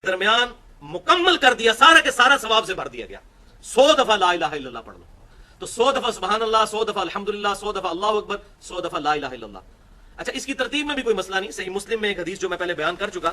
درمیان مکمل کر دیا، سارا کے سارا ثواب سے بھر دیا گیا۔ 100 دفعہ لا الہ الا اللہ پڑھ لو تو 100 دفعہ سبحان اللہ، 100 دفعہ الحمدللہ، 100 دفعہ اللہ اکبر، 100 دفعہ لا الہ الا اللہ۔ اچھا، اس کی ترتیب میں بھی کوئی مسئلہ نہیں۔ صحیح مسلم میں ایک حدیث جو میں پہلے بیان کر چکا،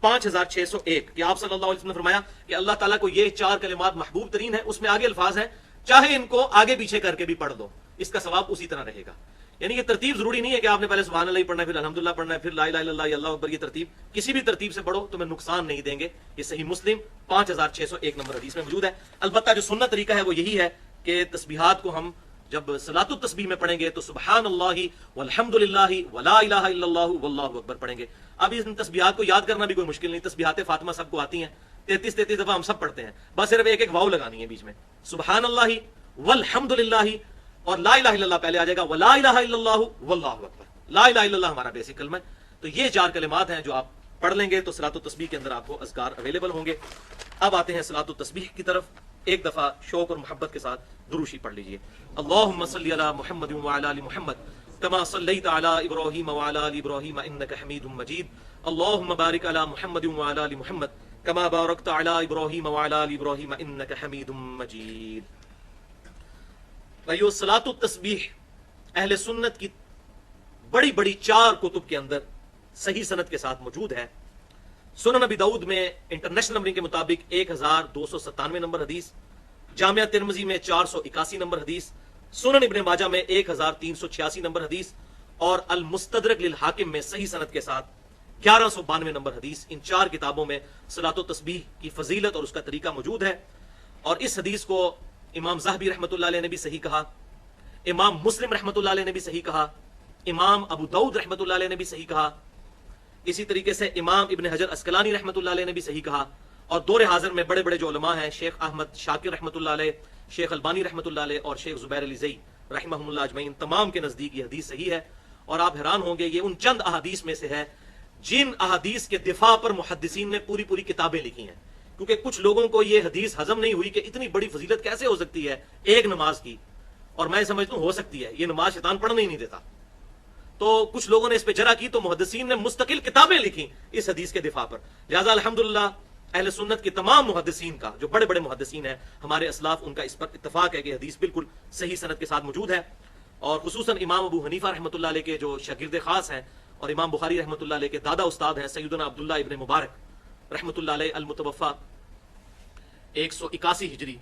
5601 کہ آپ صلی اللہ علیہ وسلم نے فرمایا کہ اللہ تعالیٰ کو یہ 4 کلمات محبوب ترین ہیں۔ اس میں آگے الفاظ ہیں چاہے ان کو آگے پیچھے کر کے بھی پڑھ دو، اس کا ثواب اسی طرح رہے گا۔ یعنی یہ ترتیب ضروری نہیں ہے کہ آپ نے پہلے سبحان اللہ ہی پڑھنا ہے، پھر الحمدللہ پڑھنا ہے، پھر لا الہ الا اللہ یا اللہ اکبر۔ یہ ترتیب کسی بھی ترتیب سے پڑھو تمہیں نقصان نہیں دیں گے۔ یہ صحیح مسلم 5601 نمبر حدیث میں موجود ہے۔ البتہ جو سنت طریقہ ہے وہ یہی ہے کہ تسبیحات کو ہم جب صلاۃ التسبیح میں پڑھیں گے تو سبحان اللہ والحمدللہ ولا الہ الا اللہ واللہ اکبر پڑھیں گے۔ اب ان تسبیحات کو یاد کرنا بھی کوئی مشکل نہیں، تسبیحات فاطمہ سب کو آتی ہیں، 33 دفعہ ہم سب پڑھتے ہیں، بس صرف ایک ایک واو لگانی ہے بیچ میں، سبحان اللہ والحمدللہ، اور لا الہ الا اللہ پہلے آ جائے گا، ولا الہ الا اللہ واللہ اکبر۔ لا الہ الا اللہ ہمارا بیسک کلمہ ہے۔ تو یہ 4 کلمات ہیں جو آپ پڑھ لیں گے تو صلاۃ التسبیح کے اندر آپ کو اذکار اویلیبل ہوں گے۔ اب آتے ہیں صلاۃ التسبیح کی طرف۔ ایک دفعہ شوق اور محبت کے ساتھ دروشی پڑھ لیجئے۔ اللہم صلی علی محمد وعلی آل محمد کما صلیت علی ابراہیم وعلی آل ابراہیم انک حمید مجید۔ اللہم بارک علی محمد وعلی آل محمد کما بارکت علی ابراہیم وعلی آل ابراہیم انک حمید مجید۔ بھائیو، صلاۃ التسبیح اہل سنت کی بڑی بڑی 4 کتب کے اندر صحیح سند کے ساتھ موجود ہے۔ سنن ابی داؤد میں انٹرنیشنل نمبرنگ کے مطابق 1297 نمبر حدیث، جامعہ ترمذی میں 481 نمبر حدیث، سنن ابن ماجہ میں 1386 نمبر حدیث، اور المستدرک للحاکم میں صحیح سند کے ساتھ 1192 نمبر حدیث۔ ان 4 کتابوں میں صلاۃ التسبیح کی فضیلت اور اس کا طریقہ موجود ہے۔ اور اس حدیث کو امام ذہبی رحمۃ اللہ علیہ نے بھی صحیح کہا، امام مسلم رحمۃ اللہ علیہ نے بھی صحیح کہا، امام ابو داؤد رحمۃ اللہ علیہ نے بھی صحیح کہا، اسی طریقے سے امام ابن حجر اسقلانی رحمۃ اللہ علیہ نے بھی صحیح کہا، اور دور حاضر میں بڑے بڑے جو علماء ہیں، شیخ احمد شاکر رحمۃ اللہ علیہ، شیخ البانی رحمۃ اللہ علیہ، اور شیخ زبیر علی زئی رحمہم اللہ اجمعین، تمام کے نزدیک یہ حدیث صحیح ہے۔ اور آپ حیران ہوں گے، یہ ان چند احادیث میں سے ہے جن احادیث کے دفاع پر محدثین نے پوری پوری کتابیں لکھی ہیں، کیونکہ کچھ لوگوں کو یہ حدیث ہضم نہیں ہوئی کہ اتنی بڑی فضیلت کیسے ہو سکتی ہے ایک نماز کی، اور میں سمجھتا ہوں ہو سکتی ہے، یہ نماز شیطان پڑھنے ہی نہیں دیتا۔ تو کچھ لوگوں نے اس پہ جرا کی تو محدثین نے مستقل کتابیں لکھی اس حدیث کے دفاع پر۔ لہذا الحمدللہ اہل سنت کی تمام محدثین کا، جو بڑے بڑے محدثین ہیں ہمارے اسلاف، ان کا اس پر اتفاق ہے کہ حدیث بالکل صحیح سند کے ساتھ موجود ہے۔ اور خصوصاً امام ابو حنیفہ رحمۃ اللہ علیہ کے جو شاگرد خاص ہیں، اور امام بخاری رحمۃ اللہ علیہ کے دادا استاد ہیں سیدنا عبداللہ ابن مبارک رحمۃ اللہ علیہ المتوفی 181 ہجری،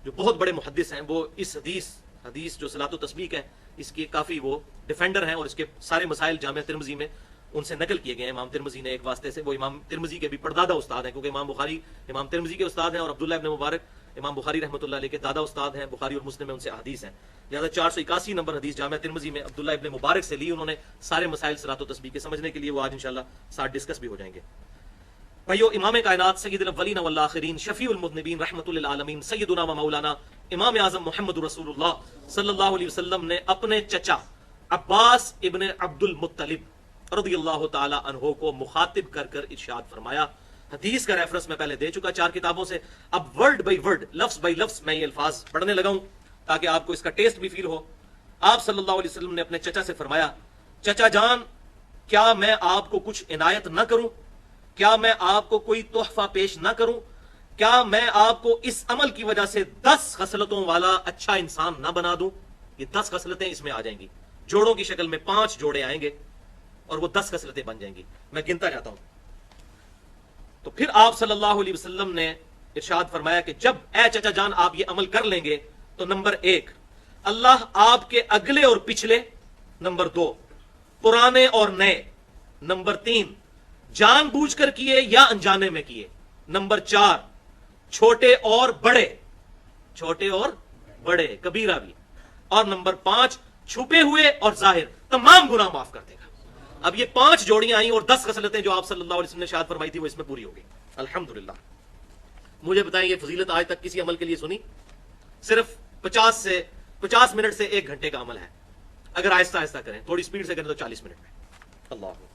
جو بہت بڑے محدث ہیں، وہ اس حدیث جو صلاۃ التسبیح ہے اس کی کافی وہ ڈیفینڈر ہیں، اور اس کے سارے مسائل جامعہ ترمذی میں ان سے نقل کیے گئے ہیں۔ امام ترمذی نے ایک واسطے سے، وہ امام ترمذی کے بھی پردادا استاد ہیں، کیونکہ امام بخاری امام ترمذی کے استاد ہیں، اور عبداللہ ابن مبارک امام بخاری رحمۃ اللہ علیہ کے دادا استاد ہیں، بخاری اور مسلم میں ان سے احادیث ہیں۔ لہٰذا 481 نمبر حدیث جامعہ ترمذی میں عبداللہ ابن مبارک سے لی انہوں نے سارے مسائل صلاۃ التسبیح کے سمجھنے کے لیے، وہ آج انشاءاللہ ساتھ ڈسکس بھی ہو جائیں گے۔ بھائیو، امام کائنات سید الاولین والآخرین شفیع المذنبین رحمۃ للعالمین سیدنا و مولانا امام اعظم محمد رسول اللہ صلی اللہ علیہ وسلم نے اپنے چچا عباس ابن عبد المطلب رضی اللہ تعالی عنہ کو مخاطب کر کر ارشاد فرمایا۔ حدیث کا ریفرنس میں پہلے دے چکا 4 کتابوں سے، اب ورڈ بائی ورڈ، لفظ بائی لفظ میں یہ الفاظ پڑھنے لگا ہوں تاکہ آپ کو اس کا ٹیسٹ بھی فیل ہو۔ آپ صلی اللہ علیہ وسلم نے اپنے چچا سے فرمایا، چچا جان، کیا میں آپ کو کچھ عنایت نہ کروں؟ کیا میں آپ کو کوئی تحفہ پیش نہ کروں؟ کیا میں آپ کو اس عمل کی وجہ سے 10 خصلتوں والا اچھا انسان نہ بنا دوں؟ یہ 10 خصلتیں اس میں آ جائیں گی، جوڑوں کی شکل میں 5 جوڑے آئیں گے اور وہ 10 خصلتیں بن جائیں گی۔ میں گنتا جاتا ہوں۔ تو پھر آپ صلی اللہ علیہ وسلم نے ارشاد فرمایا کہ جب اے چچا جان آپ یہ عمل کر لیں گے تو نمبر 1 اللہ آپ کے اگلے اور پچھلے، نمبر 2 پرانے اور نئے، نمبر 3 جان بوجھ کر کیے یا انجانے میں کیے، نمبر 4 چھوٹے اور بڑے، چھوٹے اور بڑے کبیرہ بھی، اور نمبر 5 چھپے ہوئے اور ظاہر تمام گناہ معاف کر دے گا۔ اب یہ 5 جوڑیاں آئیں اور 10 خصلتیں جو آپ صلی اللہ علیہ وسلم نے ارشاد فرمائی تھی وہ اس میں پوری ہو گئی۔ الحمدللہ۔ مجھے بتائیں یہ فضیلت آج تک کسی عمل کے لیے سنی؟ صرف 50 منٹ سے 1 گھنٹے کا عمل ہے، اگر آہستہ آہستہ کریں، تھوڑی سپیڈ سے کریں تو 40 منٹ میں۔ اللہ اکبر۔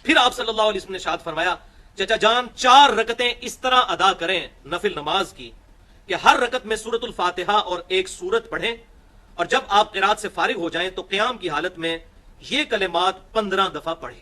پھر آپ صلی اللہ علیہ وسلم نے ارشاد فرمایا، چچا جان 4 رکعتیں اس طرح ادا کریں نفل نماز کی کہ ہر رکعت میں سورۃ الفاتحہ اور 1 سورت پڑھیں، اور جب آپ قرات سے فارغ ہو جائیں تو قیام کی حالت میں یہ کلمات 15 دفعہ پڑھیں۔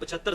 75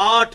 8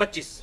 25।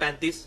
35।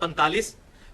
45।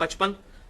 55।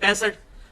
65।